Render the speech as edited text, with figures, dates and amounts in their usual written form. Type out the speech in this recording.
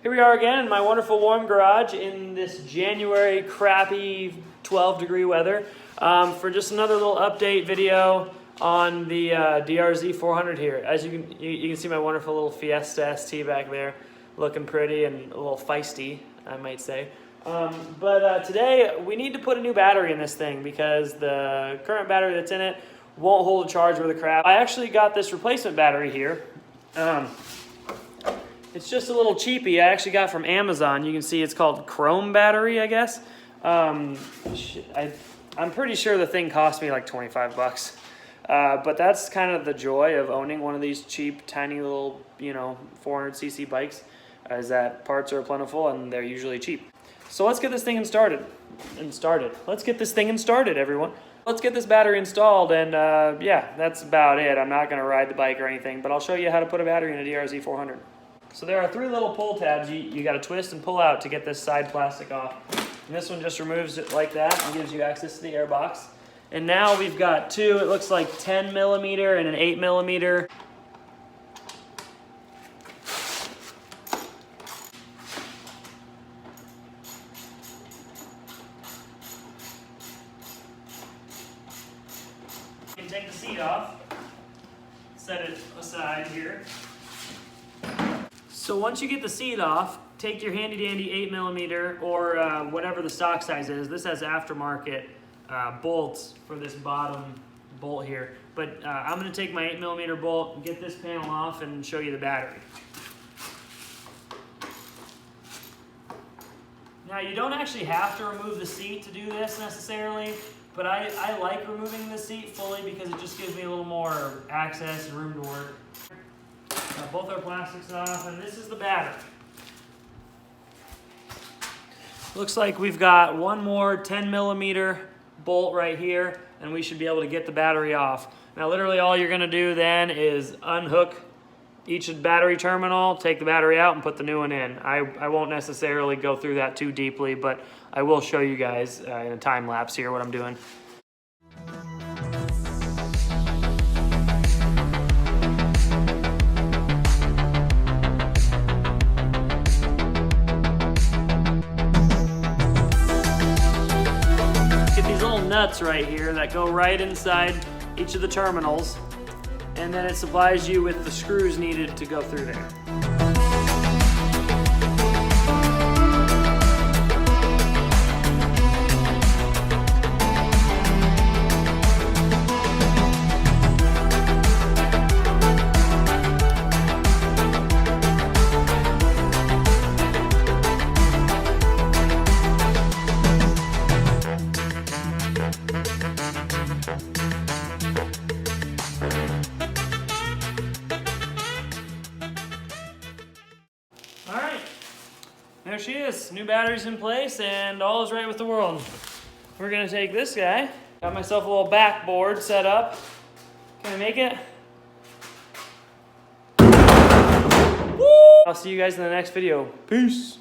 Here we are again in my wonderful warm garage in this January crappy 12-degree weather for just another little update video on the DRZ400 here. As you can see my wonderful little Fiesta ST back there, looking pretty and a little feisty, I might say. But today we need to put a new battery in this thing because the current battery that's in it won't hold a charge worth of crap. I actually got this replacement battery here. It's just a little cheapy. I actually got from Amazon. You can see it's called Chrome battery, I guess. I'm pretty sure the thing cost me like 25 bucks. But that's kind of the joy of owning one of these cheap, tiny little, 400cc bikes, is that parts are plentiful and they're usually cheap. So let's get this thing started. Let's get this thing started, everyone. Let's get this battery installed, and yeah, that's about it. I'm not gonna ride the bike or anything, but I'll show you how to put a battery in a DRZ400. So there are 3 little pull tabs you gotta twist and pull out to get this side plastic off. And this one just removes it like that and gives you access to the air box. And now we've got 2, it looks like 10 millimeter and an 8 millimeter. You can take the seat off, set it aside here. So once you get the seat off, take your handy dandy 8 millimeter or whatever the stock size is. This has aftermarket bolts for this bottom bolt here. But I'm gonna take my 8 millimeter bolt, get this panel off, and show you the battery. Now you don't actually have to remove the seat to do this necessarily, but I like removing the seat fully because it just gives me a little more access and room to work. Both our plastics off, and this is the battery. Looks like we've got one more 10 millimeter bolt right here, and we should be able to get the battery off. Now literally all you're gonna do then is unhook each battery terminal, take the battery out, and put the new one in. I won't necessarily go through that too deeply, but I will show you guys in a time lapse here what I'm doing. Nuts right here that go right inside each of the terminals, and then it supplies you with the screws needed to go through there. Alright, there she is. New battery's in place and all is right with the world. We're gonna take this guy. Got myself a little backboard set up. Can I make it? Woo! I'll see you guys in the next video. Peace!